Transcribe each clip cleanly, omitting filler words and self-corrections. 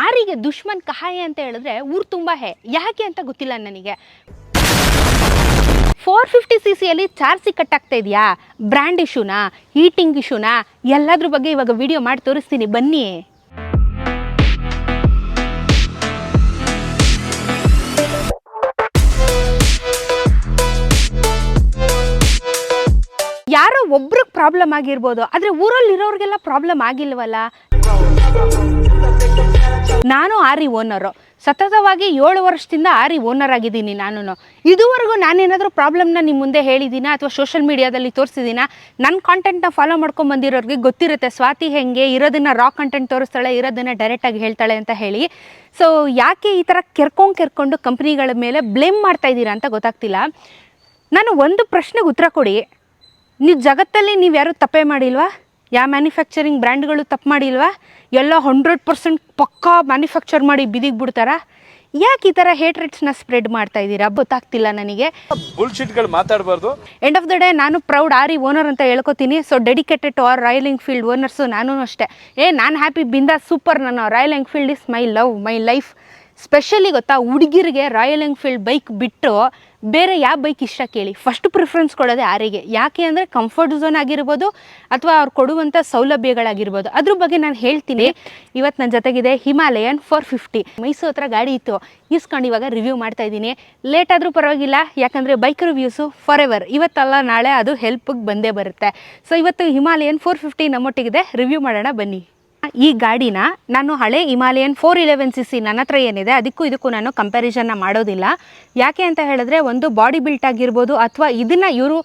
ಆರಿಗೆ ದುಶ್ಮನ್ ಕಹಾಯ ಅಂತ ಹೇಳಿದ್ರೆ ಊರು ತುಂಬ ಯಾಕೆ ಅಂತ ಗೊತ್ತಿಲ್ಲ ನನಗೆ. 450cc ಚಾರ್ಜಿ ಕಟ್ ಆಗ್ತಾ ಇದೆಯಾ, ಬ್ರ್ಯಾಂಡ್ ಇಶ್ಯೂನಾ, ಹೀಟಿಂಗ್ ಇಶ್ಯೂನಾ, ಎಲ್ಲದ್ರ ಬಗ್ಗೆ ಇವಾಗ ವಿಡಿಯೋ ಮಾಡಿ ತೋರಿಸ್ತೀನಿ ಬನ್ನಿ. ಯಾರೋ ಒಬ್ರಿಗೆ ಪ್ರಾಬ್ಲಮ್ ಆಗಿರ್ಬೋದು, ಆದರೆ ಊರಲ್ಲಿರೋರಿಗೆಲ್ಲ ಪ್ರಾಬ್ಲಮ್ ಆಗಿಲ್ವಲ್ಲ. ನಾನು ಆರಿ ಓನರು, ಸತತವಾಗಿ 7 ವರ್ಷದಿಂದ ಆರಿ ಓನರ್ ಆಗಿದ್ದೀನಿ. ಇದುವರೆಗೂ ನಾನೇನಾದರೂ ಪ್ರಾಬ್ಲಮ್ನ ನಿಮ್ಮ ಮುಂದೆ ಹೇಳಿದ್ದೀನ ಅಥವಾ ಸೋಷಲ್ ಮೀಡಿಯಾದಲ್ಲಿ ತೋರಿಸಿದ್ದೀನ? ನನ್ನ ಕಾಂಟೆಂಟ್ನ ಫಾಲೋ ಮಾಡ್ಕೊಂಡು ಬಂದಿರೋರಿಗೆ ಗೊತ್ತಿರುತ್ತೆ ಸ್ವಾತಿ ಹೆಂಗೆ ಇರೋದನ್ನು ರಾ ಕಂಟೆಂಟ್ ತೋರಿಸ್ತಾಳೆ, ಇರೋದನ್ನು ಡೈರೆಕ್ಟಾಗಿ ಹೇಳ್ತಾಳೆ ಅಂತ ಹೇಳಿ. ಸೊ ಯಾಕೆ ಈ ಥರ ಕೆರ್ಕೊಂಡು ಕಂಪ್ನಿಗಳ ಮೇಲೆ ಬ್ಲೇಮ್ ಮಾಡ್ತಾ ಇದ್ದೀರಾ ಅಂತ ಗೊತ್ತಾಗ್ತಿಲ್ಲ. ನಾನು ಒಂದು ಪ್ರಶ್ನೆಗೆ ಉತ್ತರ ಕೊಡಿ. ನೀವು ಜಗತ್ತಲ್ಲಿ ನೀವು ಯಾರೂ ತಪ್ಪೇ ಮಾಡಿಲ್ವಾ? ಯಾವ ಮ್ಯಾನುಫ್ಯಾಕ್ಚರಿಂಗ್ ಬ್ರ್ಯಾಂಡ್ಗಳು ತಪ್ಪು ಮಾಡಿಲ್ವಾ? ಎಲ್ಲ 100% ಪಕ್ಕಾ ಮ್ಯಾನುಫ್ಯಾಕ್ಚರ್ ಮಾಡಿ ಬಿದಿಗೆ ಬಿಡ್ತಾರಾ? ಯಾಕೆ ಈ ಥರ ಹೇಟ್ ರೇಟ್ಸ್ನ ಸ್ಪ್ರೆಡ್ ಮಾಡ್ತಾ ಇದ್ದೀರಾ ಗೊತ್ತಾಗ್ತಿಲ್ಲ ನನಗೆ. ಬುಲ್ಶಿಟ್ಗಳು ಮಾತಾಡಬಾರ್ದು. ಎಂಡ್ ಆಫ್ ದ ಡೇ ನಾನು ಪ್ರೌಡ್ ಆರಿ ಓನರ್ ಅಂತ ಹೇಳ್ಕೊತೀನಿ. So dedicated to our Royal Enfield owners ನಾನು ಅಷ್ಟೇ. ನಾನು ಹ್ಯಾಪಿ ಬಿಂದಾ ಸೂಪರ್. ನಾನು Royal Enfield is my love, my life. Specially ಗೊತ್ತಾ, ಹುಡುಗಿರಿಗೆ ರಾಯಲ್ ಎನ್ಫೀಲ್ಡ್ ಬೈಕ್ ಬಿಟ್ಟು ಬೇರೆ ಯಾವ ಬೈಕ್ ಇಷ್ಟ ಕೇಳಿ, ಫಸ್ಟ್ ಪ್ರಿಫರೆನ್ಸ್ ಕೊಡೋದೇ ಆರಿಗೆ. ಯಾಕೆ ಅಂದರೆ ಕಂಫರ್ಟ್ ಝೋನ್ ಆಗಿರ್ಬೋದು ಅಥವಾ ಅವ್ರು ಕೊಡುವಂಥ ಸೌಲಭ್ಯಗಳಾಗಿರ್ಬೋದು, ಅದ್ರ ಬಗ್ಗೆ ನಾನು ಹೇಳ್ತೀನಿ. ಇವತ್ತು ನನ್ನ ಜೊತೆಗಿದೆ ಹಿಮಾಲಯನ್ 450. ಮೈಸೂರು ಹತ್ರ ಗಾಡಿ ಇತ್ತು, ಇಸ್ಕೊಂಡು ಇವಾಗ ರಿವ್ಯೂ ಮಾಡ್ತಾ ಇದ್ದೀನಿ. ಲೇಟ್ ಆದರೂ ಪರವಾಗಿಲ್ಲ, ಯಾಕಂದರೆ ಬೈಕ್ ರಿವ್ಯೂಸು ಫಾರ್ ಎವರ್, ಇವತ್ತಲ್ಲ ನಾಳೆ ಅದು ಹೆಲ್ಪಿಗೆ ಬಂದೇ ಬರುತ್ತೆ. ಸೊ ಇವತ್ತು ಹಿಮಾಲಯನ್ 450 ನಮ್ಮೊಟ್ಟಿಗಿದೆ, ರಿವ್ಯೂ ಮಾಡೋಣ ಬನ್ನಿ. ಈ ಗಾಡಿನ ನಾನು ಹಳೆ ಹಿಮಾಲಯನ್ 411cc ನನ್ನ ಹತ್ರ ಏನಿದೆ ಅದಕ್ಕೂ ಇದಕ್ಕೂ ನಾನು ಕಂಪ್ಯಾರಿಸನ್ನ ಮಾಡೋದಿಲ್ಲ. ಯಾಕೆ ಅಂತ ಹೇಳಿದ್ರೆ, ಒಂದು ಬಾಡಿ ಬಿಲ್ಟ್ ಆಗಿರ್ಬೋದು ಅಥವಾ ಇದನ್ನು ಇವರು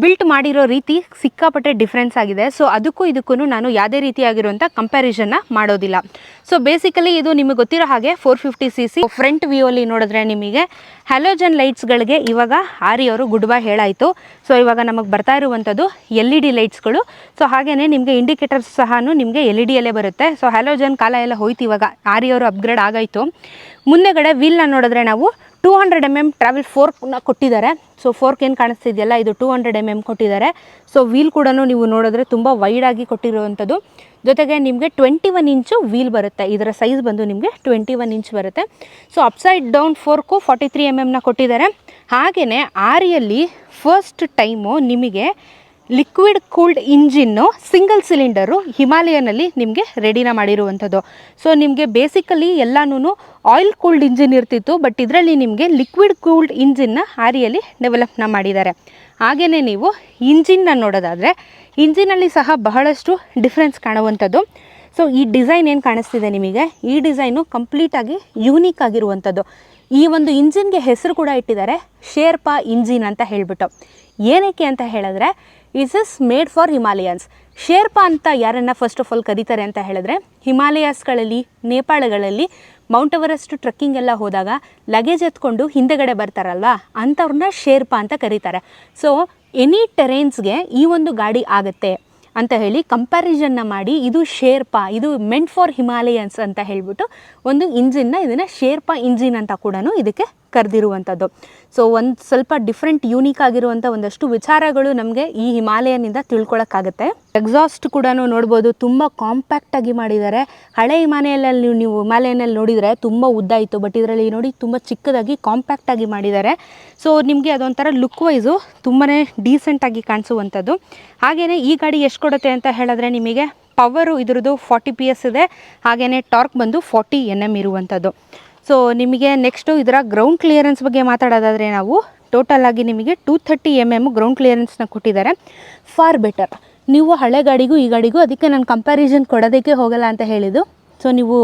ಬಿಲ್ಟ್ ಮಾಡಿರೋ ರೀತಿ ಸಿಕ್ಕಾಪಟ್ಟೆ ಡಿಫ್ರೆನ್ಸ್ ಆಗಿದೆ. ಸೊ ಅದಕ್ಕೂ ಇದಕ್ಕೂ ನಾನು ಯಾವುದೇ ರೀತಿಯಾಗಿರುವಂಥ ಕಂಪ್ಯಾರಿಸನ್ನ ಮಾಡೋದಿಲ್ಲ. ಸೊ ಬೇಸಿಕಲಿ ಇದು ನಿಮಗೆ ಗೊತ್ತಿರೋ ಹಾಗೆ 450cc. ಫ್ರಂಟ್ ವ್ಯೂಯಲ್ಲಿ ನೋಡಿದ್ರೆ ನಿಮಗೆ ಹ್ಯಾಲೋಜನ್ ಲೈಟ್ಸ್ಗಳಿಗೆ ಇವಾಗ ಆರಿಯವರು ಗುಡ್ ಬೈ ಹೇಳಾಯಿತು. ಸೊ ಇವಾಗ ನಮಗೆ ಬರ್ತಾ ಇರುವಂಥದ್ದು LED ಲೈಟ್ಸ್ಗಳು. ಸೊ ಹಾಗೆಯೇ ನಿಮಗೆ ಇಂಡಿಕೇಟರ್ಸ್ ಸಹ ನಿಮಗೆ LED ಬರುತ್ತೆ. ಸೊ ಹ್ಯಾಲೋಜನ್ ಕಾಲ ಎಲ್ಲ ಹೋಯ್ತು, ಇವಾಗ ಆರಿಯವರು ಅಪ್ಗ್ರೇಡ್ ಆಗಾಯಿತು. ಮುಂದೆಗಡೆ ವೀಲ್ನ ನೋಡಿದ್ರೆ ನಾವು 200 mm ಟ್ರಾವೆಲ್ ಫೋರ್ಕ್ನ ಕೊಟ್ಟಿದ್ದಾರೆ. ಸೊ ಫೋರ್ಕ್ ಏನು ಕಾಣಿಸ್ತಿದೆಯಲ್ಲ, ಇದು 200 mm ಕೊಟ್ಟಿದ್ದಾರೆ. ಸೊ ವೀಲ್ ಕೂಡ ನೀವು ನೋಡಿದ್ರೆ ತುಂಬ ವೈಡಾಗಿ ಕೊಟ್ಟಿರುವಂಥದ್ದು. ಜೊತೆಗೆ ನಿಮಗೆ 21 ಇಂಚು ವೀಲ್ ಬರುತ್ತೆ. ಇದರ ಸೈಜ್ ಬಂದು ನಿಮಗೆ 21 ಇಂಚ್ ಬರುತ್ತೆ. So upside down fork 43 mm ಕೊಟ್ಟಿದ್ದಾರೆ. ಹಾಗೆಯೇ ಆರಿಯಲ್ಲಿ ಫಸ್ಟ್ ಟೈಮು ನಿಮಗೆ liquid cooled engine single cylinder ಹಿಮಾಲಯನಲ್ಲಿ ನಿಮಗೆ ರೆಡಿನ ಮಾಡಿರುವಂಥದ್ದು. ಸೊ ನಿಮಗೆ ಬೇಸಿಕಲಿ ಎಲ್ಲನೂ ಆಯಿಲ್ ಕೂಲ್ಡ್ ಇಂಜಿನ್ ಇರ್ತಿತ್ತು, ಬಟ್ ಇದರಲ್ಲಿ ನಿಮಗೆ ಲಿಕ್ವಿಡ್ ಕೂಲ್ಡ್ ಇಂಜಿನ್ನ ಆರಿಯಲ್ಲಿ ಡೆವಲಪ್ನ ಮಾಡಿದ್ದಾರೆ. ಹಾಗೆಯೇ ನೀವು ಇಂಜಿನ್ನ ನೋಡೋದಾದರೆ ಇಂಜಿನಲ್ಲಿ ಸಹ ಬಹಳಷ್ಟು ಡಿಫ್ರೆನ್ಸ್ ಕಾಣುವಂಥದ್ದು. ಸೊ ಈ ಡಿಸೈನ್ ಏನು ಕಾಣಿಸ್ತಿದೆ ನಿಮಗೆ, ಈ ಡಿಸೈನು ಕಂಪ್ಲೀಟಾಗಿ ಯೂನಿಕ್ ಆಗಿರುವಂಥದ್ದು. ಈ ಒಂದು ಇಂಜಿನ್ಗೆ ಹೆಸರು ಕೂಡ ಇಟ್ಟಿದ್ದಾರೆ ಶೇರ್ಪಾ ಇಂಜಿನ್ ಅಂತ ಹೇಳಿಬಿಟ್ಟು. ಏನಕ್ಕೆ ಅಂತ ಹೇಳಿದ್ರೆ, ಇಸ್ ಮೇಡ್ ಫಾರ್ ಹಿಮಾಲಯನ್ಸ್. ಶೇರ್ಪಾ ಅಂತ ಯಾರನ್ನು ಫಸ್ಟ್ ಆಫ್ ಆಲ್ ಕರೀತಾರೆ ಅಂತ ಹೇಳಿದ್ರೆ, ಹಿಮಾಲಯಸ್ಗಳಲ್ಲಿ, ನೇಪಾಳಗಳಲ್ಲಿ ಮೌಂಟ್ ಎವರೆಸ್ಟ್ ಟ್ರೆಕ್ಕಿಂಗ್ ಎಲ್ಲ ಹೋದಾಗ ಲಗೇಜ್ ಎತ್ಕೊಂಡು ಹಿಂದೆಗಡೆ ಬರ್ತಾರಲ್ವ, ಅಂಥವ್ರನ್ನ ಶೇರ್ಪಾ ಅಂತ ಕರೀತಾರೆ. ಸೊ ಎನಿ ಟೆರೇನ್ಸ್ಗೆ ಈ ಒಂದು ಗಾಡಿ ಆಗುತ್ತೆ ಅಂತ ಹೇಳಿ ಕಂಪ್ಯಾರಿಸನ್ನ ಮಾಡಿ, ಇದು ಶೇರ್ಪಾ, ಇದು ಮೆಂಟ್ ಫಾರ್ ಹಿಮಾಲಯನ್ಸ್ ಅಂತ ಹೇಳಿಬಿಟ್ಟು ಒಂದು ಇಂಜಿನ್ನ ಇದನ್ನು ಶೇರ್ಪಾ ಇಂಜಿನ್ ಅಂತ ಕೂಡ ಇದಕ್ಕೆ ಕರೆದಿರುವಂಥದ್ದು. ಸೊ ಒಂದು ಸ್ವಲ್ಪ ಡಿಫ್ರೆಂಟ್ ಯೂನಿಕ್ ಆಗಿರುವಂಥ ಒಂದಷ್ಟು ವಿಚಾರಗಳು ನಮಗೆ ಈ ಹಿಮಾಲಯನಿಂದ ತಿಳ್ಕೊಳಕ್ಕಾಗುತ್ತೆ. ಎಕ್ಸಾಸ್ಟ್ ಕೂಡ ನೋಡ್ಬೋದು, ತುಂಬ ಕಾಂಪ್ಯಾಕ್ಟಾಗಿ ಮಾಡಿದ್ದಾರೆ. ಹಳೆ ಹಿಮಾಲಯಲ್ಲಿ ನೀವು ಹಿಮಾಲಯನಲ್ಲಿ ನೋಡಿದರೆ ತುಂಬ ಉದ್ದ ಇತ್ತು, ಬಟ್ ಇದರಲ್ಲಿ ನೋಡಿ ತುಂಬ ಚಿಕ್ಕದಾಗಿ ಕಾಂಪ್ಯಾಕ್ಟಾಗಿ ಮಾಡಿದ್ದಾರೆ. ಸೊ ನಿಮಗೆ ಅದೊಂಥರ ಲುಕ್ ವೈಸು ತುಂಬಾ ಡೀಸೆಂಟಾಗಿ ಕಾಣಿಸುವಂಥದ್ದು. ಹಾಗೆಯೇ ಈ ಗಾಡಿ ಎಷ್ಟು ಕೊಡುತ್ತೆ ಅಂತ ಹೇಳಿದ್ರೆ, ನಿಮಗೆ ಪವರು ಇದರದ್ದು 40 PS ಇದೆ. ಹಾಗೆಯೇ ಟಾರ್ಕ್ ಬಂದು 40 Nm ಇರುವಂಥದ್ದು. ಸೊ ನಿಮಗೆ ನೆಕ್ಸ್ಟು ಇದರ ಗ್ರೌಂಡ್ ಕ್ಲಿಯರೆನ್ಸ್ ಬಗ್ಗೆ ಮಾತಾಡೋದಾದರೆ, ನಾವು ಟೋಟಲ್ ಆಗಿ ನಿಮಗೆ 230 mm ಗ್ರೌಂಡ್ ಕ್ಲಿಯರೆನ್ಸ್ನ ಕೊಟ್ಟಿದ್ದಾರೆ. For better. ನೀವು ಹಳೆ ಗಾಡಿಗೂ ಈ ಗಾಡಿಗೂ ಅದಕ್ಕೆ ನಾನು ಕಂಪ್ಯಾರಿಸನ್ ಕೊಡೋದಕ್ಕೆ ಹೋಗಲ್ಲ ಅಂತ ಹೇಳಿದ್ದು. ಸೊ ನೀವು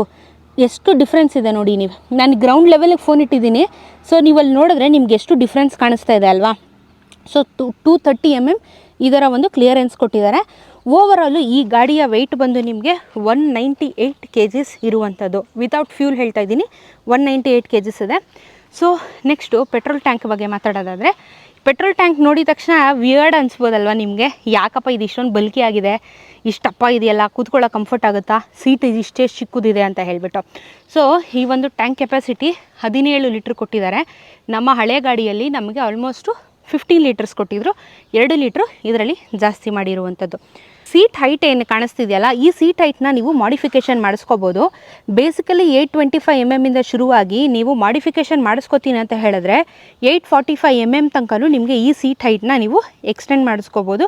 ಎಷ್ಟು ಡಿಫ್ರೆನ್ಸ್ ಇದೆ ನೋಡಿ. ನಾನು ಗ್ರೌಂಡ್ ಲೆವೆಲಿಗೆ ಫೋನ್ ಇಟ್ಟಿದ್ದೀನಿ. ಸೊ ನೀವು ಅಲ್ಲಿ ನೋಡಿದ್ರೆ ನಿಮ್ಗೆ ಎಷ್ಟು ಡಿಫ್ರೆನ್ಸ್ ಕಾಣಿಸ್ತಾ ಇದೆ ಅಲ್ವಾ. ಸೊ 230 mm ಇದರ ಒಂದು ಕ್ಲಿಯರೆನ್ಸ್ ಕೊಟ್ಟಿದ್ದಾರೆ. ಓವರಾಲು ಈ ಗಾಡಿಯ ವೆಯ್ಟ್ ಬಂದು ನಿಮಗೆ 198 kgs ಇರುವಂಥದ್ದು. ವಿತೌಟ್ ಫ್ಯೂಲ್ ಹೇಳ್ತಾ ಇದ್ದೀನಿ, 198 kgs ಇದೆ. ಸೊ ನೆಕ್ಸ್ಟು ಪೆಟ್ರೋಲ್ ಟ್ಯಾಂಕ್ ಬಗ್ಗೆ ಮಾತಾಡೋದಾದರೆ, ಪೆಟ್ರೋಲ್ ಟ್ಯಾಂಕ್ ನೋಡಿದ ತಕ್ಷಣ ವಿಯರ್ಡ್ ಅನಿಸ್ಬೋದಲ್ವ ನಿಮಗೆ, ಯಾಕಪ್ಪ ಇದು ಇಷ್ಟೊಂದು ಬಲ್ಕಿ ಆಗಿದೆ, ಇಷ್ಟಪ್ಪ ಇದೆಯಲ್ಲ, ಕೂತ್ಕೊಳ್ಳೋ ಕಂಫರ್ಟ್ ಆಗುತ್ತಾ, ಸೀಟ್ ಇಷ್ಟೇ ಚಿಕ್ಕದಿದೆ ಅಂತ ಹೇಳಿಬಿಟ್ಟು. ಸೊ ಈ ಒಂದು ಟ್ಯಾಂಕ್ ಕೆಪಾಸಿಟಿ 17 ಲೀಟ್ರ್ ಕೊಟ್ಟಿದ್ದಾರೆ. ನಮ್ಮ ಹಳೆ ಗಾಡಿಯಲ್ಲಿ ನಮಗೆ ಆಲ್ಮೋಸ್ಟು 15 ಲೀಟರ್ಸ್ ಕೊಟ್ಟಿದ್ರು, 2 ಲೀಟ್ರು ಇದರಲ್ಲಿ ಜಾಸ್ತಿ ಮಾಡಿರುವಂಥದ್ದು. ಸೀಟ್ ಹೈಟ್ ಏನು ಕಾಣಿಸ್ತಿದೆಯಲ್ಲ, ಈ ಸೀಟ್ ಹೈಟ್ನ ನೀವು ಮಾಡಿಫಿಕೇಷನ್ ಮಾಡಿಸ್ಕೋಬೋದು. ಬೇಸಿಕಲಿ 825 mm ಇಂದ ಶುರುವಾಗಿ ನೀವು ಮಾಡಿಫಿಕೇಷನ್ ಮಾಡಿಸ್ಕೋತೀನಿ ಅಂತ ಹೇಳಿದ್ರೆ 845 mm ತನಕನೂ ನಿಮಗೆ ಈ ಸೀಟ್ ಹೈಟ್ನ ನೀವು ಎಕ್ಸ್ಟೆಂಡ್ ಮಾಡಿಸ್ಕೋಬೋದು,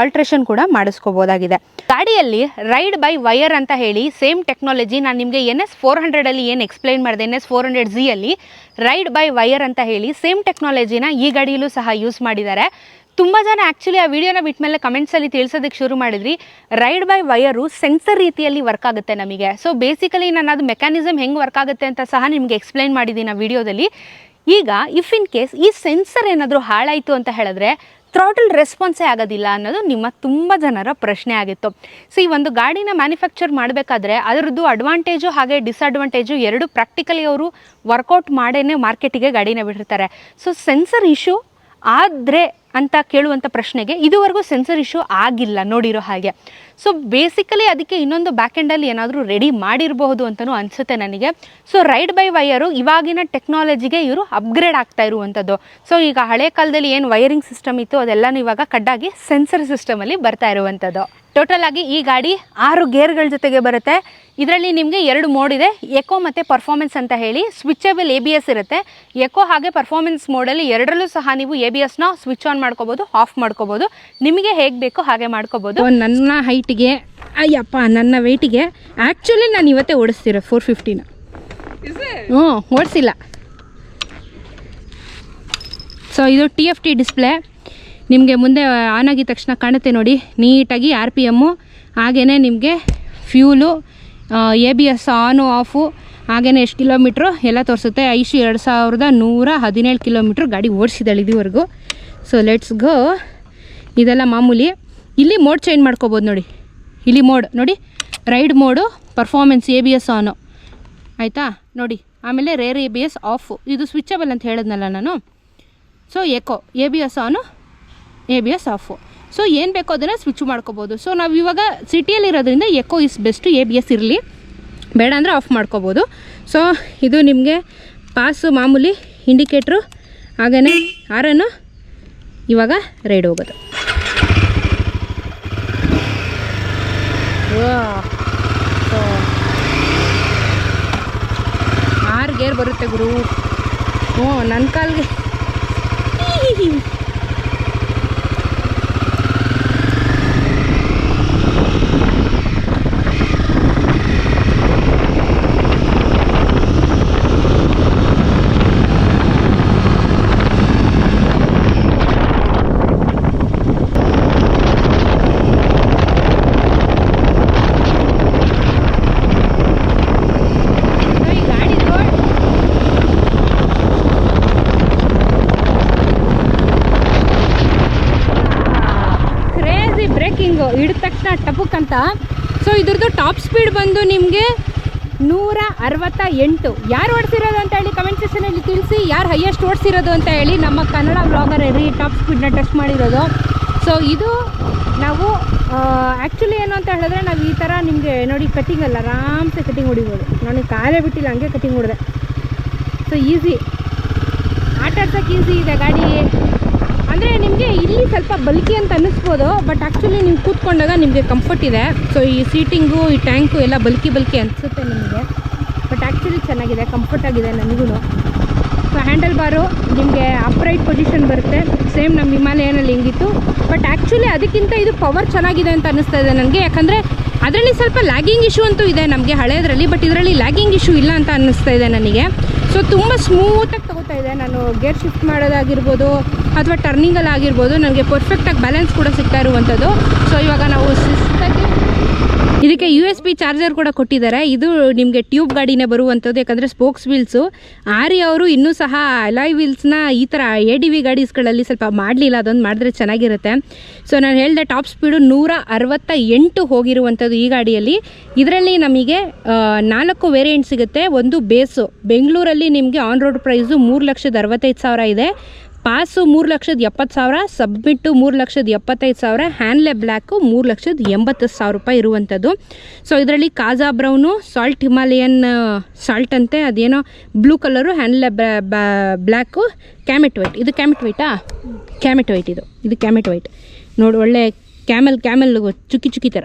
ಆಲ್ಟ್ರೇಷನ್ ಕೂಡ ಮಾಡಿಸ್ಕೋಬೋದಾಗಿದೆ. ಗಾಡಿಯಲ್ಲಿ ರೈಡ್ ಬೈ ವೈರ್ ಅಂತ ಹೇಳಿ ಸೇಮ್ ಟೆಕ್ನಾಲಜಿ ನಾನು ನಿಮಗೆ NS400ಅಲ್ಲಿ ಏನು ಎಕ್ಸ್ಪ್ಲೈನ್ ಮಾಡಿದೆ, NS400Z ಅಲ್ಲಿ ರೈಡ್ ಬೈ ವೈರ್ ಅಂತ ಹೇಳಿ ಸೇಮ್ ಟೆಕ್ನಾಲಜಿನ ಈ ಗಾಡಿಯಲ್ಲೂ ಸಹ ಯೂಸ್ ಮಾಡಿದ್ದಾರೆ. ತುಂಬ ಜನ ಆ್ಯಕ್ಚುಲಿ ಆ ವಿಡಿಯೋನ ಬಿಟ್ಟ ಮೇಲೆ ಕಮೆಂಟ್ಸಲ್ಲಿ ತಿಳಿಸೋದಕ್ಕೆ ಶುರು ಮಾಡಿದ್ರಿ, ರೈಡ್ ಬೈ ವೈರು ಸೆನ್ಸರ್ ರೀತಿಯಲ್ಲಿ ವರ್ಕ್ ಆಗುತ್ತೆ ನಮಗೆ. ಸೊ ಬೇಸಿಕಲಿ ನಾನು ಅದು ಮೆಕ್ಯಾನಿಸಮ್ ಹೆಂಗೆ ವರ್ಕ್ ಆಗುತ್ತೆ ಅಂತ ಸಹ ನಿಮಗೆ ಎಕ್ಸ್ಪ್ಲೈನ್ ಮಾಡಿದ್ದೀನಿ ಆ ವಿಡಿಯೋದಲ್ಲಿ. ಈಗ ಇಫ್ ಇನ್ ಕೇಸ್ ಈ ಸೆನ್ಸರ್ ಏನಾದರೂ ಹಾಳಾಯಿತು ಅಂತ ಹೇಳಿದ್ರೆ ಥ್ರಾಟಲ್ ರೆಸ್ಪಾನ್ಸೇ ಆಗೋದಿಲ್ಲ ಅನ್ನೋದು ನಿಮ್ಮ ತುಂಬ ಜನರ ಪ್ರಶ್ನೆ ಆಗಿತ್ತು. ಸೊ ಈ ಒಂದು ಗಾಡಿನ ಮ್ಯಾನುಫ್ಯಾಕ್ಚರ್ ಮಾಡಬೇಕಾದ್ರೆ ಅದರದ್ದು ಅಡ್ವಾಂಟೇಜು ಹಾಗೆ ಡಿಸ್ಅಡ್ವಾಂಟೇಜು ಎರಡು ಪ್ರಾಕ್ಟಿಕಲಿ ಅವರು ವರ್ಕೌಟ್ ಮಾಡೇ ಮಾರ್ಕೆಟಿಗೆ ಗಾಡಿನ ಬಿಟ್ಟಿರ್ತಾರೆ. ಸೊ ಸೆನ್ಸರ್ ಇಶ್ಯೂ ಆದರೆ ಅಂತ ಕೇಳುವಂಥ ಪ್ರಶ್ನೆಗೆ ಇದುವರೆಗೂ ಸೆನ್ಸರ್ ಇಶ್ಯೂ ಆಗಿಲ್ಲ ನೋಡಿರೋ ಹಾಗೆ. ಸೊ ಬೇಸಿಕಲಿ ಅದಕ್ಕೆ ಇನ್ನೊಂದು ಬ್ಯಾಕ್ ಎಂಡಲ್ಲಿ ಏನಾದರೂ ರೆಡಿ ಮಾಡಿರಬಹುದು ಅಂತಲೂ ಅನಿಸುತ್ತೆ ನನಗೆ. ಸೊ ರೈಡ್ ಬೈ ವೈಯರು ಇವಾಗಿನ ಟೆಕ್ನಾಲಜಿಗೆ ಇವರು ಅಪ್ಗ್ರೇಡ್ ಆಗ್ತಾ ಇರುವಂಥದ್ದು. ಸೊ ಈಗ ಹಳೆ ಕಾಲದಲ್ಲಿ ಏನು ವೈರಿಂಗ್ ಸಿಸ್ಟಮ್ ಇತ್ತು ಅದೆಲ್ಲನೂ ಇವಾಗ ಕಡ್ಡಾಗಿ ಸೆನ್ಸರ್ ಸಿಸ್ಟಮಲ್ಲಿ ಬರ್ತಾ ಇರುವಂಥದ್ದು. ಟೋಟಲ್ ಆಗಿ ಈ ಗಾಡಿ 6 ಗೇರ್ಗಳ ಜೊತೆಗೆ ಬರುತ್ತೆ. ಇದರಲ್ಲಿ ನಿಮಗೆ 2 ಮೋಡ್ ಇದೆ, ಎಕೋ ಮತ್ತು ಪರ್ಫಾರ್ಮೆನ್ಸ್ ಅಂತ ಹೇಳಿ. ಸ್ವಿಚಬಲ್ ABS ಇರುತ್ತೆ. ಎಕೋ ಹಾಗೆ ಪರ್ಫಾರ್ಮೆನ್ಸ್ ಮೋಡಲ್ಲಿ ಎರಡರಲ್ಲೂ ಸಹ ನೀವು ABSನ ಸ್ವಿಚ್ ಆನ್ ಮಾಡ್ಕೋಬೋದು, ಆಫ್ ಮಾಡ್ಕೋಬೋದು, ನಿಮಗೆ ಹೇಗೆ ಬೇಕೋ ಹಾಗೆ ಮಾಡ್ಕೋಬೋದು. ನನ್ನ ಹೈಟಿಗೆ ನನ್ನ ವೆಯ್ಟಿಗೆ ಆ್ಯಕ್ಚುಲಿ ನಾನು ಇವತ್ತೇ ಓಡಿಸ್ತಿರೋ 450ನ ಓಡಿಸಿಲ್ಲ. ಸೊ ಇದು TFT ಡಿಸ್ಪ್ಲೇ ನಿಮಗೆ ಮುಂದೆ ಆನ್ ಆಗಿದ ತಕ್ಷಣ ಕಾಣುತ್ತೆ ನೋಡಿ ನೀಟಾಗಿ RPM, ಹಾಗೆಯೇ ನಿಮಗೆ ಫ್ಯೂಲು, ABS ಆನು ಆಫು, ಹಾಗೆಯೇ ಎಷ್ಟು ಕಿಲೋಮೀಟ್ರು ಎಲ್ಲ ತೋರಿಸುತ್ತೆ. ಐಶು 2117 ಕಿಲೋಮೀಟ್ರ್ ಗಾಡಿ ಓಡಿಸಿದಾಳೆ ಇದುವರೆಗೂ. So let's go. ಇದೆಲ್ಲ ಮಾಮೂಲಿ. ಇಲ್ಲಿ ಮೋಡ್ ಚೇಂಜ್ ಮಾಡ್ಕೋಬೋದು ನೋಡಿ, ಇಲ್ಲಿ ಮೋಡ್ ನೋಡಿ, ರೈಡ್ ಮೋಡು, ಪರ್ಫಾರ್ಮೆನ್ಸ್, ABS ಆನು ಆಯಿತಾ ನೋಡಿ. ಆಮೇಲೆ ರೇರ್ ABS ಆಫು, ಇದು ಸ್ವಿಚಬಲ್ ಅಂತ ಹೇಳಿದ್ನಲ್ಲ ನಾನು. So eco, ABS on, ABS off. So ಏನು ಬೇಕೋ ಅದನ್ನು ಸ್ವಿಚ್ ಮಾಡ್ಕೋಬೋದು. ಸೊ ನಾವು ಇವಾಗ ಸಿಟಿಯಲ್ಲಿರೋದ್ರಿಂದ ಎಕೋ ಇಸ್ ಬೆಸ್ಟು, ABS ಇರಲಿ, ಬೇಡ ಅಂದರೆ ಆಫ್ ಮಾಡ್ಕೋಬೋದು. ಸೊ ಇದು ನಿಮಗೆ ಪಾಸು ಮಾಮೂಲಿ, ಇಂಡಿಕೇಟ್ರು, ಹಾಗೆಯೇ ಹಾರನ್ನು. ಇವಾಗ ರೈಡ್ ಹೋಗೋದು. ಸೊ 6 ಗೇರ್ ಬರುತ್ತೆ ಗುರು. ನನ್ನ ಕಾಲ್ಗೆ ಹಿಡಿದ ತಕ್ಷಣ ಟಪುಕ್ ಅಂತ. ಸೊ ಇದ್ರದ್ದು ಟಾಪ್ ಸ್ಪೀಡ್ ಬಂದು ನಿಮಗೆ 168. ಯಾರು ಓಡಿಸಿರೋದು ಅಂತ ಹೇಳಿ ಕಮೆಂಟ್ ಸೆಕ್ಷನಲ್ಲಿ ತಿಳಿಸಿ, ಯಾರು ಹೈಯೆಸ್ಟ್ ಓಡಿಸಿರೋದು ಅಂತ ಹೇಳಿ. ನಮ್ಮ ಕನ್ನಡ ಬ್ಲಾಗರ್ ಟಾಪ್ ಸ್ಪೀಡ್ನ ಟೆಸ್ಟ್ ಮಾಡಿರೋದು. ಸೊ ಇದು ನಾವು ಆ್ಯಕ್ಚುಲಿ ಏನು ಅಂತ ಹೇಳಿದ್ರೆ ನಾವು ಈ ಥರ ನಿಮಗೆ ನೋಡಿ ಕಟ್ಟಿಂಗಲ್ಲ, ಆರಾಮ್ಸೆ ಕಟ್ಟಿಂಗ್ ಹೊಡಿಬೋದು. ನನಗೆ ಕಾಲೇ ಬಿಟ್ಟಿಲ್ಲ, ಹಂಗೆ ಕಟ್ಟಿಂಗ್ ಹೊಡೆದೆ. ಸೊ ಈಸಿ, ಆಟ ಆಡ್ಸೋಕ್ಕೆ ಈಸಿ ಇದೆ ಗಾಡಿ. ಅಂದರೆ ನಿಮಗೆ ಇಲ್ಲಿ ಸ್ವಲ್ಪ ಬಲ್ಕಿ ಅಂತ ಅನ್ನಿಸ್ಬೋದು, ಬಟ್ ಆ್ಯಕ್ಚುಲಿ ನೀವು ಕೂತ್ಕೊಂಡಾಗ ನಿಮಗೆ ಕಂಫರ್ಟ್ ಇದೆ. ಸೊ ಈ ಸೀಟಿಂಗು, ಈ ಟ್ಯಾಂಕು ಎಲ್ಲ ಬಲ್ಕಿ ಅನಿಸುತ್ತೆ ನಿಮಗೆ, ಬಟ್ ಆ್ಯಕ್ಚುಲಿ ಚೆನ್ನಾಗಿದೆ, ಕಂಫರ್ಟ್ ಆಗಿದೆ ನನಗೂ. ಸೊ ಹ್ಯಾಂಡಲ್ ಬಾರು ನಿಮಗೆ ಅಪ್ರೈಟ್ ಪೊಸಿಷನ್ ಬರುತ್ತೆ, ಸೇಮ್ ನಮ್ಮ ಹಿಮಾಲಯನಲ್ಲಿ ಹೆಂಗಿತ್ತು. ಬಟ್ ಆ್ಯಕ್ಚುಲಿ ಅದಕ್ಕಿಂತ ಇದು ಪವರ್ ಚೆನ್ನಾಗಿದೆ ಅಂತ ಅನ್ನಿಸ್ತಾ ಇದೆ ನನಗೆ. ಯಾಕಂದರೆ ಅದರಲ್ಲಿ ಸ್ವಲ್ಪ ಲ್ಯಾಗಿಂಗ್ ಇಶ್ಯೂ ಅಂತೂ ಇದೆ ನಮಗೆ ಹಳೆಯದರಲ್ಲಿ, ಬಟ್ ಇದರಲ್ಲಿ ಲ್ಯಾಗಿಂಗ್ ಇಶ್ಯೂ ಇಲ್ಲ ಅಂತ ಅನ್ನಿಸ್ತಾ ಇದೆ ನನಗೆ. ಸೊ ತುಂಬ ಸ್ಮೂತಾಗಿ ತಗೋತಾ ಇದೆ. ನಾನು ಗೇರ್ ಶಿಫ್ಟ್ ಮಾಡೋದಾಗಿರ್ಬೋದು ಅಥವಾ ಟರ್ನಿಂಗಲ್ಲಿ ಆಗಿರ್ಬೋದು, ನನಗೆ ಪರ್ಫೆಕ್ಟಾಗಿ ಬ್ಯಾಲೆನ್ಸ್ ಕೂಡ ಸಿಗ್ತಾ ಇರುವಂಥದ್ದು. ಸೊ ಇವಾಗ ನಾವು ಶಿಸ್ತಾಗಿ ಇದಕ್ಕೆ USB ಚಾರ್ಜರ್ ಕೂಡ ಕೊಟ್ಟಿದ್ದಾರೆ. ಇದು ನಿಮಗೆ ಟ್ಯೂಬ್ ಗಾಡಿನೇ ಬರುವಂಥದ್ದು, ಯಾಕಂದರೆ ಸ್ಪೋಕ್ಸ್ ವೀಲ್ಸು ಆರಿ ಅವರು ಇನ್ನೂ ಸಹ ಅಲಾಯ್ ವೀಲ್ಸ್ನ ಈ ಥರ ADV ಗಾಡೀಸ್ಗಳಲ್ಲಿ ಸ್ವಲ್ಪ ಮಾಡಲಿಲ್ಲ, ಅದೊಂದು ಮಾಡಿದ್ರೆ ಚೆನ್ನಾಗಿರುತ್ತೆ. ಸೊ ನಾನು ಹೇಳಿದೆ ಟಾಪ್ ಸ್ಪೀಡು 168 ಹೋಗಿರುವಂಥದ್ದು ಈ ಗಾಡಿಯಲ್ಲಿ. ಇದರಲ್ಲಿ ನಮಗೆ 4 ವೇರಿಯಂಟ್ ಸಿಗುತ್ತೆ. ಒಂದು ಬೇಸು, ಬೆಂಗಳೂರಲ್ಲಿ ನಿಮಗೆ ಆನ್ ರೋಡ್ ಪ್ರೈಸು 3,65,000 ಇದೆ. ಪಾಸು 3,70,000, ಸಬ್ಮಿಟ್ಟು 3,75,000, ಹ್ಯಾಂಡ್ಲೆ ಬ್ಲ್ಯಾಕು 3,80,000 ರೂಪಾಯಿ ಇರುವಂಥದ್ದು. ಸೊ ಇದರಲ್ಲಿ Khaja brown, salt Himalayan salt ಅಂತೆ, ಅದೇನೋ ಬ್ಲೂ ಕಲರು, ಹ್ಯಾಂಡ್ಲೆ ಬ್ಲ್ಯಾಕು, ಕ್ಯಾಮೆಟ್ ವೈಟ್. ಇದು ಕ್ಯಾಮೆಟ್ ವೈಟಾ? ಕ್ಯಾಮೆಟ್ ವೈಟ್ ಇದು ಕ್ಯಾಮೆಟ್ ವೈಟ್ ನೋಡಿ, ಒಳ್ಳೆ ಕ್ಯಾಮೆಲ್ ಚುಕ್ಕಿ ಚುಕ್ಕಿ ಥರ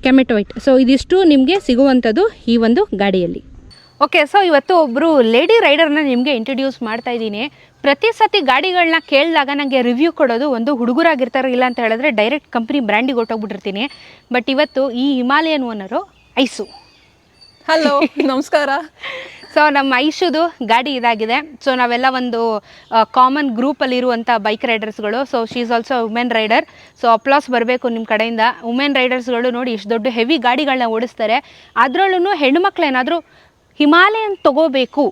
ಕ್ಯಾಮೆಟ್ ವೈಟ್. ಸೊ ಇದಿಷ್ಟು ನಿಮಗೆ ಸಿಗುವಂಥದ್ದು ಈ ಒಂದು ಗಾಡಿಯಲ್ಲಿ. ಓಕೆ, ಸೊ ಇವತ್ತು ಒಬ್ಬರು ಲೇಡಿ ರೈಡರ್ನ ನಿಮಗೆ ಇಂಟ್ರಡ್ಯೂಸ್ ಮಾಡ್ತಾ ಇದ್ದೀನಿ. ಪ್ರತಿ ಸತಿ ಗಾಡಿಗಳನ್ನ ಕೇಳಿದಾಗ ನನಗೆ ರಿವ್ಯೂ ಕೊಡೋದು ಒಂದು ಹುಡುಗರಾಗಿರ್ತಾರೆ, ಇಲ್ಲ ಅಂತ ಹೇಳಿದ್ರೆ ಡೈರೆಕ್ಟ್ ಕಂಪ್ನಿ ಬ್ರ್ಯಾಂಡಿಗೆ ಹೊಟ್ಟೋಗ್ಬಿಟ್ಟಿರ್ತೀನಿ. ಬಟ್ ಇವತ್ತು ಈ ಹಿಮಾಲಯನ್ ಓನರು ಐಸು. ಹಲೋ, ನಮಸ್ಕಾರ. ಸೊ ನಮ್ಮ ಐಶುದು ಗಾಡಿ ಇದಾಗಿದೆ. ಸೊ ನಾವೆಲ್ಲ ಒಂದು ಕಾಮನ್ ಗ್ರೂಪಲ್ಲಿರುವಂಥ ಬೈಕ್ ರೈಡರ್ಸ್ಗಳು. So she is also women rider. So applause ಬರಬೇಕು ನಿಮ್ಮ ಕಡೆಯಿಂದ. ವುಮೆನ್ ರೈಡರ್ಸ್ಗಳು ನೋಡಿ ಇಷ್ಟು ದೊಡ್ಡ ಹೆವಿ ಗಾಡಿಗಳನ್ನ ಓಡಿಸ್ತಾರೆ. ಅದರಲ್ಲೂ ಹೆಣ್ಣುಮಕ್ಳು ಏನಾದರೂ ಹಿಮಾಲಯನ್ ತೊಗೋಬೇಕು,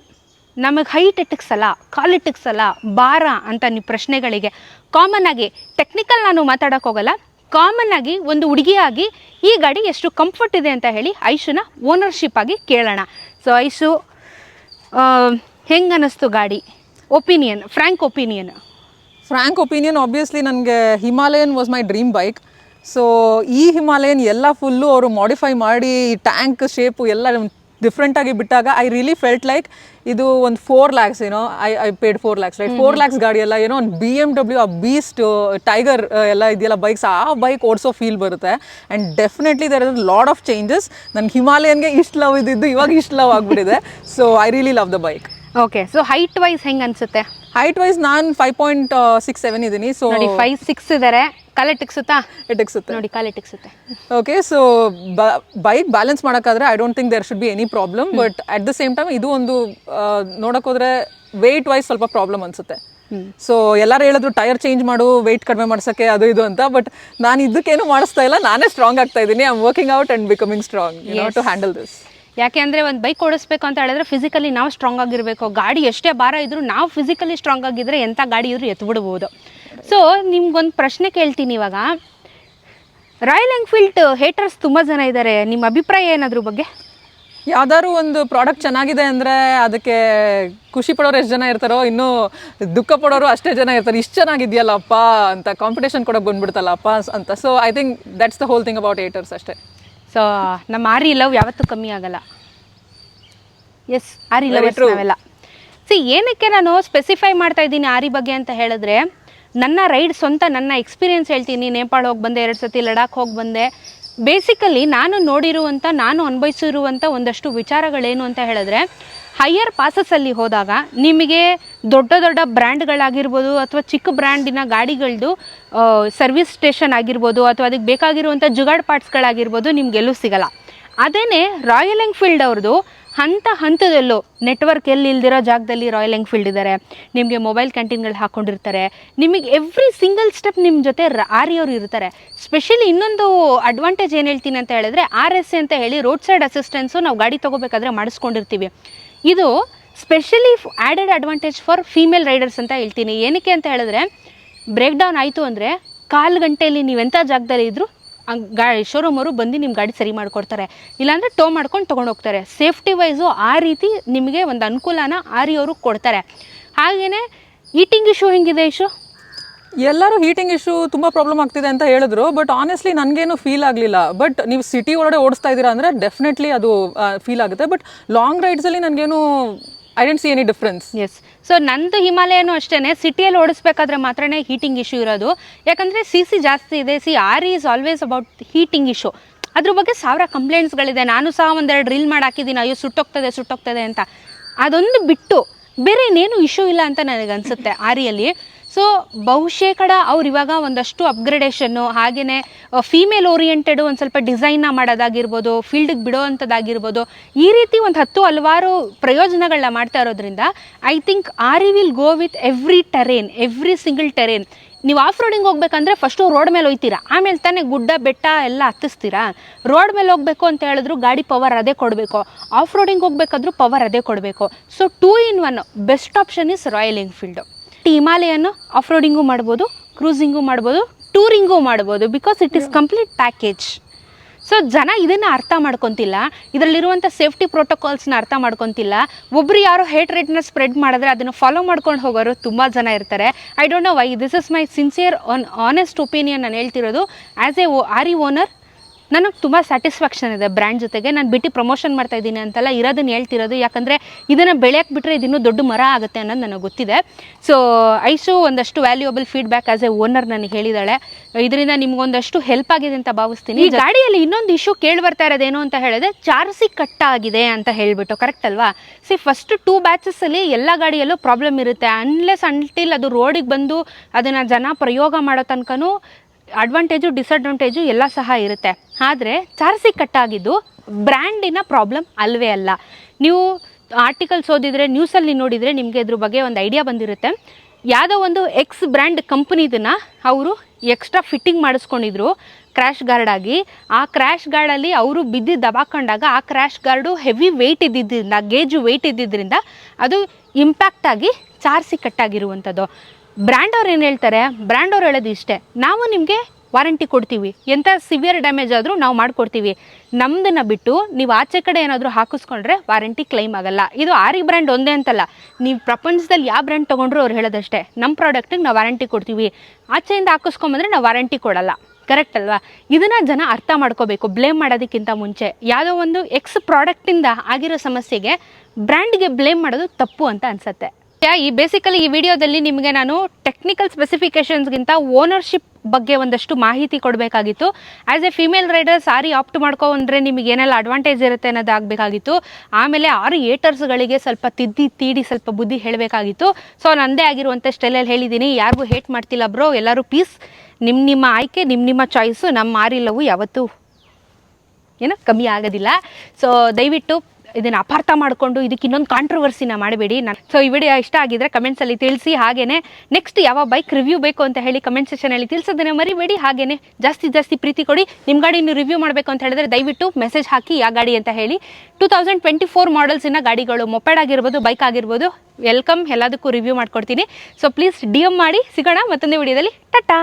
ನಮಗೆ ಹೈಟ್ ಇಟ್ಟಿಕ್ಸಲ್ಲ, ಕಾಲು ಇಟ್ಟಿಕ್ಸಲ್ಲ, ಭಾರ ಅಂತ ನೀವು ಪ್ರಶ್ನೆಗಳಿಗೆ ಕಾಮನ್ ಆಗಿ ಟೆಕ್ನಿಕಲ್ ನಾನು ಮಾತಾಡೋಕೆ ಹೋಗಲ್ಲ, ಕಾಮನ್ ಆಗಿ ಒಂದು ಹುಡುಗಿಯಾಗಿ ಈ ಗಾಡಿ ಎಷ್ಟು ಕಂಫರ್ಟ್ ಇದೆ ಅಂತ ಹೇಳಿ ಐಶುನ ಓನರ್ಶಿಪ್ ಆಗಿ ಕೇಳೋಣ. ಸೊ ಐಶು, ಹೆಂಗೆ ಅನ್ನಿಸ್ತು ಗಾಡಿ? Opinion, frank opinion. ಆಬ್ವಿಯಸ್ಲಿ ನನಗೆ Himalayan was my dream bike. So ಈ ಹಿಮಾಲಯನ್ ಎಲ್ಲ ಫುಲ್ಲು ಅವರು ಮಾಡಿಫೈ ಮಾಡಿ ಟ್ಯಾಂಕ್ ಶೇಪು ಎಲ್ಲ ಡಿಫ್ರೆಂಟಾಗಿ ಬಿಟ್ಟಾಗ ಐ ರಿಯಲಿ ಫೆಲ್ಟ್ ಲೈಕ್ ಇದು ಒಂದು 4 lakhs ಏನೋ I paid 4 lakhs right. 4 lakhs ಗಾಡಿ ಎಲ್ಲ ಏನೋ ಒಂದು BMW ಆ ಬೀಸ್ಟ್ ಟೈಗರ್ ಎಲ್ಲ ಇದೆಯಲ್ಲ ಬೈಕ್ಸ್, ಆ ಬೈಕ್ ಓಡಿಸೋ ಫೀಲ್ ಬರುತ್ತೆ. And definitely there is lot of changes. ನನಗೆ ಹಿಮಾಲಯನ್ಗೆ ಇಷ್ಟು ಲವ್ ಇದ್ದಿದ್ದು ಇವಾಗ ಇಷ್ಟು ಲವ್ ಆಗಿಬಿಟ್ಟಿದೆ. So I really love the bike. Okay, so height wise ಹೆಂಗೆ ಅನಿಸುತ್ತೆ? ಹೈಟ್ ವೈಸ್ ನಾನು 5.67 ಇದ್ದೀನಿ. ಸೊ 5'6" ಇದ್ದಾರೆ. ಕಾಲೆಟಿಕ್ಸುತ್ತಾ? ಇಟ್ಟಿಕ್ಸುತ್ತೆ ನೋಡಿ, ಕಾಲೆಟಿಕ್ಸುತ್ತೆ. ಓಕೆ, ಸೊ ಬೈಕ್ ಬ್ಯಾಲೆನ್ಸ್ ಮಾಡೋಕ್ಕಾದ್ರೆ I don't think there should be any problem. But at the same time ಇದು ಒಂದು ನೋಡೋಕ್ಕೋದ್ರೆ ವೆಯ್ಟ್ ವೈಸ್ ಸ್ವಲ್ಪ ಪ್ರಾಬ್ಲಮ್ ಅನಿಸುತ್ತೆ. ಸೊ ಎಲ್ಲರೂ ಹೇಳಿದ್ರು ಟೈರ್ ಚೇಂಜ್ ಮಾಡು, ವೆಯ್ಟ್ ಕಡಿಮೆ ಮಾಡ್ಸೋಕ್ಕೆ ಅದು ಇದು ಅಂತ. ಬಟ್ ನಾನು ಇದಕ್ಕೇನು ಮಾಡಿಸ್ತಾ ಇಲ್ಲ, ನಾನೇ ಸ್ಟ್ರಾಂಗ್ ಆಗ್ತಾ ಇದ್ದೀನಿ. I am working out and becoming strong to handle this. ಯಾಕೆ ಅಂದರೆ ಒಂದು ಬೈಕ್ ಓಡಿಸ್ಬೇಕು ಅಂತ ಹೇಳಿದ್ರೆ ಫಿಸಿಕಲಿ ನಾವು ಸ್ಟ್ರಾಂಗ್ ಆಗಿರಬೇಕು. ಗಾಡಿ ಎಷ್ಟೇ ಭಾರ ಇದ್ದರೂ ನಾವು ಫಿಸಿಕಲಿ ಸ್ಟ್ರಾಂಗ್ ಆಗಿದ್ದರೆ ಎಂಥ ಗಾಡಿ ಇದ್ರೂ ಎತ್ಬಿಡ್ಬೋದು. ಸೊ ನಿಮ್ಗೊಂದು ಪ್ರಶ್ನೆ ಕೇಳ್ತೀನಿ ಇವಾಗ. ರಾಯಲ್ ಎನ್ಫೀಲ್ಡ್ ಹೇಟರ್ಸ್ ತುಂಬ ಜನ ಇದ್ದಾರೆ, ನಿಮ್ಮ ಅಭಿಪ್ರಾಯ ಏನಾದ್ರ ಬಗ್ಗೆ? ಯಾವ್ದಾದ್ರು ಒಂದು ಪ್ರಾಡಕ್ಟ್ ಚೆನ್ನಾಗಿದೆ ಅಂದರೆ ಅದಕ್ಕೆ ಖುಷಿ ಪಡೋರು ಎಷ್ಟು ಜನ ಇರ್ತಾರೋ, ಇನ್ನೂ ದುಃಖ ಪಡೋರು ಅಷ್ಟೇ ಜನ ಇರ್ತಾರೆ. ಇಷ್ಟು ಚೆನ್ನಾಗಿದೆಯಲ್ಲಪ್ಪ ಅಂತ ಕಾಂಪಿಟೇಷನ್ ಕೊಡೋಕೆ ಬಂದ್ಬಿಡ್ತಲ್ಲಪ್ಪ ಅಂತ. So I think that's the whole thing about haters ಅಷ್ಟೇ. ಸೊ ನಮ್ಮ ಆರಿ ಲವ್ ಯಾವತ್ತೂ ಕಮ್ಮಿ ಆಗಲ್ಲ. ಎಸ್, ಆರಿ ಲವ್ ನಾವೆಲ್ಲ. ಏನಕ್ಕೆ ನಾನು ಸ್ಪೆಸಿಫೈ ಮಾಡ್ತಾ ಇದ್ದೀನಿ ಆರಿ ಬಗ್ಗೆ ಅಂತ ಹೇಳಿದ್ರೆ, ನನ್ನ ರೈಡ್ ನನ್ನ ಎಕ್ಸ್ಪೀರಿಯೆನ್ಸ್ ಹೇಳ್ತೀನಿ. ನೇಪಾಳ ಹೋಗಿ ಬಂದೆ, 2 ಸತಿ ಲಡಾಖ್ ಹೋಗಿ ಬಂದೆ. ಬೇಸಿಕಲಿ ನಾನು ನೋಡಿರುವಂಥ, ನಾನು ಅನುಭವಿಸಿರುವಂಥ ಒಂದಷ್ಟು ವಿಚಾರಗಳೇನು ಅಂತ ಹೇಳಿದ್ರೆ, ಹೈಯರ್ ಪಾಸಸ್ಸಲ್ಲಿ ಹೋದಾಗ ನಿಮಗೆ ದೊಡ್ಡ ದೊಡ್ಡ ಬ್ರ್ಯಾಂಡ್ಗಳಾಗಿರ್ಬೋದು ಅಥವಾ ಚಿಕ್ಕ ಬ್ರ್ಯಾಂಡಿನ ಗಾಡಿಗಳದ್ದು ಸರ್ವಿಸ್ ಸ್ಟೇಷನ್ ಆಗಿರ್ಬೋದು ಅಥವಾ ಅದಕ್ಕೆ ಬೇಕಾಗಿರುವಂಥ ಜುಗಾಡ್ ಪಾರ್ಟ್ಸ್ಗಳಾಗಿರ್ಬೋದು ನಿಮಗೆಲ್ಲೂ ಸಿಗಲ್ಲ. ಅದೇ ರಾಯಲ್ ಎನ್ಫೀಲ್ಡ್ ಅವ್ರದ್ದು ಹಂತದಲ್ಲೂ ನೆಟ್ವರ್ಕ್ ಎಲ್ಲಿ ಇಲ್ದಿರೋ ಜಾಗದಲ್ಲಿ ರಾಯಲ್ ಎನ್ಫೀಲ್ಡ್ ಇದ್ದಾರೆ. ನಿಮಗೆ ಮೊಬೈಲ್ ಕ್ಯಾಂಟೀನ್ಗಳು ಹಾಕ್ಕೊಂಡಿರ್ತಾರೆ. ನಿಮಗೆ ಎವ್ರಿ ಸಿಂಗಲ್ ಸ್ಟೆಪ್ ನಿಮ್ಮ ಜೊತೆ ಆರಿಯವರು ಇರ್ತಾರೆ. ಸ್ಪೆಷಲಿ ಇನ್ನೊಂದು ಅಡ್ವಾಂಟೇಜ್ ಏನು ಹೇಳ್ತೀನಿ ಅಂತ ಹೇಳಿದ್ರೆ, RSA ಅಂತ ಹೇಳಿ ರೋಡ್ ಸೈಡ್ ಅಸಿಸ್ಟೆನ್ಸು ನಾವು ಗಾಡಿ ತೊಗೋಬೇಕಾದ್ರೆ ಮಾಡಿಸ್ಕೊಂಡಿರ್ತೀವಿ. ಇದು specially added advantage for female Riders ಅಂತ ಹೇಳ್ತೀನಿ. ಏನಕ್ಕೆ ಅಂತ ಹೇಳಿದ್ರೆ, ಬ್ರೇಕ್ ಡೌನ್ ಆಯಿತು ಅಂದರೆ 1/4 ಗಂಟೆಯಲ್ಲಿ ನೀವೆಂಥ ಜಾಗದಲ್ಲಿ ಇದ್ದರೂ ಶೋರೂಮ್ ಅವರು ಬಂದು ನಿಮ್ಮ ಗಾಡಿ ಸರಿ ಮಾಡಿಕೊಡ್ತಾರೆ, ಇಲ್ಲಾಂದರೆ ಟೋ ಮಾಡ್ಕೊಂಡು ತೊಗೊಂಡೋಗ್ತಾರೆ. ಸೇಫ್ಟಿ ವೈಸು ಆ ರೀತಿ ನಿಮಗೆ ಒಂದು ಅನುಕೂಲನ ಆರಿಯವರು ಕೊಡ್ತಾರೆ. ಹಾಗೆಯೇ ಈಟಿಂಗ್ ಇಶ್ಯೂ ಹೆಂಗಿದೆ ಇಶ್ಯೂ? ಎಲ್ಲರೂ ಹೀಟಿಂಗ್ ಇಶ್ಯೂ ತುಂಬ ಪ್ರಾಬ್ಲಮ್ ಆಗ್ತಿದೆ ಅಂತ ಹೇಳಿದ್ರು. ಬಟ್ ಆನೆಸ್ಟ್ಲಿ ನನಗೇನು ಫೀಲ್ ಆಗಲಿಲ್ಲ. ಬಟ್ ನೀವು ಸಿಟಿ ಒಳಗಡೆ ಓಡಿಸ್ತಾ ಇದ್ದೀರಾ ಅಂದರೆ ಡೆಫಿನೆಟ್ಲಿ ಅದು ಫೀಲ್ ಆಗುತ್ತೆ. ಬಟ್ ಲಾಂಗ್ ರೈಡ್ಸಲ್ಲಿ ನನಗೇನು I don't see any difference. Yes, so ನಂದು ಹಿಮಾಲಯನೂ ಅಷ್ಟೇ. ಸಿಟಿಯಲ್ಲಿ ಓಡಿಸ್ಬೇಕಾದ್ರೆ ಮಾತ್ರ ಹೀಟಿಂಗ್ ಇಶ್ಯೂ ಇರೋದು. ಯಾಕಂದರೆ CC ಜಾಸ್ತಿ ಇದೆ. Or is always about heating issue. ಅದ್ರ ಬಗ್ಗೆ 1000 ಕಂಪ್ಲೇಂಟ್ಸ್ಗಳಿದೆ. ನಾನು ಸಹ ಒಂದೆರಡು ರೀಲ್ ಮಾಡಿ ಹಾಕಿದ್ದೀನಿ, ಅಯ್ಯೋ ಸುಟ್ಟೋಗ್ತದೆ ಅಂತ. ಅದೊಂದು ಬಿಟ್ಟು ಬೇರೆ ಇನ್ನೇನು ಇಶ್ಯೂ ಇಲ್ಲ ಅಂತ ನನಗನ್ಸುತ್ತೆ ಆರಿಯಲ್ಲಿ. ಸೊ ಬಹುಶೇಕಡ ಅವ್ರು ಇವಾಗ ಒಂದಷ್ಟು ಅಪ್ಗ್ರೇಡೇಷನ್ನು, ಹಾಗೆಯೇ ಫೀಮೇಲ್ ಓರಿಯೆಂಟೆಡು ಒಂದು ಸ್ವಲ್ಪ ಡಿಸೈನ್ನ ಮಾಡೋದಾಗಿರ್ಬೋದು, ಫೀಲ್ಡಿಗೆ ಬಿಡೋ ಅಂಥದ್ದಾಗಿರ್ಬೋದು, ಈ ರೀತಿ ಒಂದು 10 ಹಲವಾರು ಪ್ರಯೋಜನಗಳನ್ನ ಮಾಡ್ತಾ ಇರೋದ್ರಿಂದ I think RE will go with every single terrain. ನೀವು ಆಫ್ ರೋಡಿಂಗ್ ಹೋಗ್ಬೇಕಂದ್ರೆ ಫಸ್ಟು ರೋಡ್ ಮೇಲೆ ಹೋಗ್ತೀರಾ, ಆಮೇಲೆ ತಾನೇ ಗುಡ್ಡ ಬೆಟ್ಟ ಎಲ್ಲ ಹತ್ತಿಸ್ತೀರಾ. ರೋಡ್ ಮೇಲೆ ಹೋಗಬೇಕು ಅಂತ ಹೇಳಿದ್ರು ಗಾಡಿ ಪವರ್ ಅದೇ ಕೊಡಬೇಕು, ಆಫ್ ರೋಡಿಂಗ್ ಹೋಗ್ಬೇಕಾದ್ರೂ ಪವರ್ ಅದೇ ಕೊಡಬೇಕು. So 2 in 1 best option is Royal Enfield. ಹಿಮಾಲಯನ್ನು ಆಫ್ ರೋಡಿಂಗು ಮಾಡ್ಬೋದು, ಕ್ರೂಸಿಂಗು ಮಾಡ್ಬೋದು, ಟೂರಿಂಗು ಮಾಡ್ಬೋದು, because it is complete package. So ಜನ ಇದನ್ನು ಅರ್ಥ ಮಾಡ್ಕೊತಿಲ್ಲ, ಇದರಲ್ಲಿರುವಂಥ ಸೇಫ್ಟಿ ಪ್ರೋಟೋಕಾಲ್ಸ್ನ ಅರ್ಥ ಮಾಡ್ಕೊತಿಲ್ಲ. ಒಬ್ಬರು ಯಾರೋ ರೇಟ್ನ ಸ್ಪ್ರೆಡ್ ಮಾಡಿದ್ರೆ ಅದನ್ನು ಫಾಲೋ ಮಾಡ್ಕೊಂಡು ಹೋಗೋರು ತುಂಬ ಜನ ಇರ್ತಾರೆ. I don't know why. This is my sincere honest opinion. ನಾನು ಹೇಳ್ತಿರೋದು ಆ್ಯಸ್ ಎ ಆರಿ ಓನರ್ ನನಗೆ ತುಂಬ ಸ್ಯಾಟಿಸ್ಫ್ಯಾಕ್ಷನ್ ಇದೆ ಬ್ರ್ಯಾಂಡ್ ಜೊತೆಗೆ. ನಾನು ಬಿಟ್ಟು ಪ್ರಮೋಷನ್ ಮಾಡ್ತಾ ಇದ್ದೀನಿ ಅಂತಲ್ಲ, ಇರೋದನ್ನ ಹೇಳ್ತಿರೋದು. ಯಾಕಂದರೆ ಇದನ್ನು ಬೆಳೆಯೋಕ್ಕೆ ಬಿಟ್ಟರೆ ಇದನ್ನೂ ದೊಡ್ಡ ಮರ ಆಗುತ್ತೆ ಅನ್ನೋದು ನನಗೆ ಗೊತ್ತಿದೆ. ಸೊ ಐಶು ಒಂದಷ್ಟು valuable feedback as A owner ನನಗೆ ಹೇಳಿದಾಳೆ. ಇದರಿಂದ ನಿಮ್ಗೊಂದಷ್ಟು ಹೆಲ್ಪ್ ಆಗಿದೆ ಅಂತ ಭಾವಿಸ್ತೀನಿ. ಈ ಗಾಡಿಯಲ್ಲಿ ಇನ್ನೊಂದು ಇಶ್ಯೂ ಕೇಳಿ ಬರ್ತಾ ಇರೋದೇನು ಅಂತ ಹೇಳಿದ್ರೆ, ಚಾರ್ಸಿ ಕಟ್ ಆಗಿದೆ ಅಂತ ಹೇಳಿಬಿಟ್ಟು. ಕರೆಕ್ಟ್ ಅಲ್ವಾ? ಫಸ್ಟ್ 2 ಬ್ಯಾಚಸ್ಸಲ್ಲಿ ಎಲ್ಲ ಗಾಡಿಯಲ್ಲೂ ಪ್ರಾಬ್ಲಮ್ ಇರುತ್ತೆ. ಅನ್ಲೆಸ್ ಅಂಟಿಲ್ ಅದು ರೋಡಿಗೆ ಬಂದು ಅದನ್ನು ಜನ ಪ್ರಯೋಗ ಮಾಡೋ ತನಕನೂ ಅಡ್ವಾಂಟೇಜು ಡಿಸಡ್ವಾಂಟೇಜು ಎಲ್ಲ ಸಹ ಇರುತ್ತೆ. ಆದರೆ ಚಾರ್ಸಿ ಕಟ್ಟಾಗಿದ್ದು ಬ್ರ್ಯಾಂಡಿನ ಪ್ರಾಬ್ಲಮ್ ಅಲ್ವೇ ಅಲ್ಲ. ನೀವು ಆರ್ಟಿಕಲ್ಸ್ ಓದಿದರೆ, ನ್ಯೂಸಲ್ಲಿ ನೋಡಿದರೆ ನಿಮಗೆ ಇದ್ರ ಬಗ್ಗೆ ಒಂದು ಐಡಿಯಾ ಬಂದಿರುತ್ತೆ. ಯಾವುದೋ ಒಂದು ಎಕ್ಸ್ ಬ್ರ್ಯಾಂಡ್ ಕಂಪ್ನಿದನ್ನು ಅವರು ಎಕ್ಸ್ಟ್ರಾ ಫಿಟ್ಟಿಂಗ್ ಮಾಡಿಸ್ಕೊಂಡಿದ್ರು ಕ್ರ್ಯಾಶ್ ಗಾರ್ಡ್ ಆಗಿ. ಆ ಕ್ರ್ಯಾಶ್ ಗಾರ್ಡಲ್ಲಿ ಅವರು ಬಿದ್ದು ದಬಾಕೊಂಡಾಗ ಆ ಕ್ರ್ಯಾಶ್ ಗಾರ್ಡು ಹೆವಿ ವೆಯ್ಟ್ ಇದ್ದಿದ್ದರಿಂದ, ಗೇಜು ವೆಯ್ಟ್ ಇದ್ದಿದ್ದರಿಂದ ಅದು ಇಂಪ್ಯಾಕ್ಟ್ ಆಗಿ ಚಾರ್ಸಿ ಕಟ್ಟಾಗಿರುವಂಥದ್ದು. ಬ್ರ್ಯಾಂಡ್ ಅವ್ರು ಏನು ಹೇಳ್ತಾರೆ? ಬ್ರ್ಯಾಂಡ್ ಅವ್ರು ಹೇಳೋದು ಇಷ್ಟೇ, ನಾವು ನಿಮಗೆ ವಾರಂಟಿ ಕೊಡ್ತೀವಿ, ಎಂಥ ಸಿವಿಯರ್ ಡ್ಯಾಮೇಜ್ ಆದರೂ ನಾವು ಮಾಡಿಕೊಡ್ತೀವಿ. ನಮ್ಮದನ್ನು ಬಿಟ್ಟು ನೀವು ಆಚೆ ಕಡೆ ಏನಾದರೂ ಹಾಕಿಸ್ಕೊಂಡ್ರೆ ವಾರಂಟಿ ಕ್ಲೈಮ್ ಆಗಲ್ಲ. ಇದು ಆರಿ ಬ್ರ್ಯಾಂಡ್ ಒಂದೇ ಅಂತಲ್ಲ, ನೀವು ಪ್ರಪಂಚದಲ್ಲಿ ಯಾವ ಬ್ರ್ಯಾಂಡ್ ತೊಗೊಂಡ್ರು ಅವ್ರು ಹೇಳೋದಷ್ಟೇ, ನಮ್ಮ ಪ್ರಾಡಕ್ಟಿಗೆ ನಾವು ವಾರಂಟಿ ಕೊಡ್ತೀವಿ, ಆಚೆಯಿಂದ ಹಾಕಿಸ್ಕೊಂಬಂದ್ರೆ ನಾವು ವಾರಂಟಿ ಕೊಡಲ್ಲ. ಕರೆಕ್ಟ್ ಅಲ್ವಾ? ಇದನ್ನು ಜನ ಅರ್ಥ ಮಾಡ್ಕೋಬೇಕು. ಬ್ಲೇಮ್ ಮಾಡೋದಕ್ಕಿಂತ ಮುಂಚೆ ಯಾವುದೋ ಒಂದು ಎಕ್ಸ್ ಪ್ರಾಡಕ್ಟಿಂದ ಆಗಿರೋ ಸಮಸ್ಯೆಗೆ ಬ್ರ್ಯಾಂಡ್ಗೆ ಬ್ಲೇಮ್ ಮಾಡೋದು ತಪ್ಪು ಅಂತ ಅನಿಸುತ್ತೆ. ಬೇಸಿಕಲಿ ಈ ವಿಡಿಯೋದಲ್ಲಿ ನಿಮಗೆ ನಾನು ಟೆಕ್ನಿಕಲ್ ಸ್ಪೆಸಿಫಿಕೇಷನ್ಸ್ಗಿಂತ ಓನರ್ಶಿಪ್ ಬಗ್ಗೆ ಒಂದಷ್ಟು ಮಾಹಿತಿ ಕೊಡಬೇಕಾಗಿತ್ತು. ಆ್ಯಸ್ ಎ ಫಿಮೇಲ್ ರೈಡರ್ ಸಾರಿ ಆಪ್ಟ್ ಮಾಡ್ಕೊಂಡ್ರೆ ನಿಮಗೆ ಏನೆಲ್ಲ ಅಡ್ವಾಂಟೇಜ್ ಇರುತ್ತೆ ಅನ್ನೋದು ಆಗಬೇಕಾಗಿತ್ತು. ಆಮೇಲೆ ಆರು ಏಟರ್ಸ್ಗಳಿಗೆ ಸ್ವಲ್ಪ ತೀಡಿ ಸ್ವಲ್ಪ ಬುದ್ಧಿ ಹೇಳಬೇಕಾಗಿತ್ತು. ಸೊ ನನ್ನದೇ ಆಗಿರುವಂಥ ಸ್ಟೈಲಲ್ಲಿ ಹೇಳಿದ್ದೀನಿ. ಯಾರಿಗೂ ಹೇಟ್ ಮಾಡ್ತಿಲ್ಲ ಬ್ರೋ, ಎಲ್ಲರೂ ಪೀಸ್. ನಿಮ್ಮ ಆಯ್ಕೆ, ನಿಮ್ಮ ಚಾಯ್ಸು. ನಮ್ಮ ಆರಿ ಲವ್ ಯಾವತ್ತೂ ಕಮ್ಮಿ ಆಗೋದಿಲ್ಲ. ಸೊ ದಯವಿಟ್ಟು ಇದನ್ನು ಅಪಾರ್ಥ ಮಾಡಿಕೊಂಡು ಇದಕ್ಕೆ ಇನ್ನೊಂದು ಕಾಂಟ್ರವರ್ಸಿನ ಮಾಡಬೇಡಿ. ಸೊ ಈ ವಿಡಿಯೋ ಇಷ್ಟ ಆಗಿದ್ರೆ ಕಮೆಂಟ್ಸಲ್ಲಿ ತಿಳಿಸಿ. ಹಾಗೆಯೇ ನೆಕ್ಸ್ಟ್ ಯಾವ ಬೈಕ್ ರಿವ್ಯೂ ಬೇಕು ಅಂತ ಹೇಳಿ ಕಮೆಂಟ್ ಸೆಕ್ಷನಲ್ಲಿ ತಿಳಿಸೋದನ್ನು ಮರಿಬೇಡಿ. ಹಾಗೆಯೇ ಜಾಸ್ತಿ ಪ್ರೀತಿ ಕೊಡಿ. ನಿಮ್ಮ ಗಾಡಿನ ರಿವ್ಯೂ ಮಾಡಬೇಕು ಅಂತ ಹೇಳಿದ್ರೆ ದಯವಿಟ್ಟು ಮೆಸೇಜ್ ಹಾಕಿ ಯಾವ ಗಾಡಿ ಅಂತ ಹೇಳಿ. 2024 ಮಾಡಲ್ಸಿನ ಗಾಡಿಗಳು, ಮೊಪೆಡ್ ಆಗಿರ್ಬೋದು, ಬೈಕ್ ಆಗಿರ್ಬೋದು, ವೆಲ್ಕಮ್. ಎಲ್ಲದಕ್ಕೂ ರಿವ್ಯೂ ಮಾಡ್ಕೊಡ್ತೀನಿ. ಸೊ ಪ್ಲೀಸ್ DM ಮಾಡಿ. ಸಿಗೋಣ ಮತ್ತೊಂದು ವಿಡಿಯೋದಲ್ಲಿ. ಟಾಟಾ.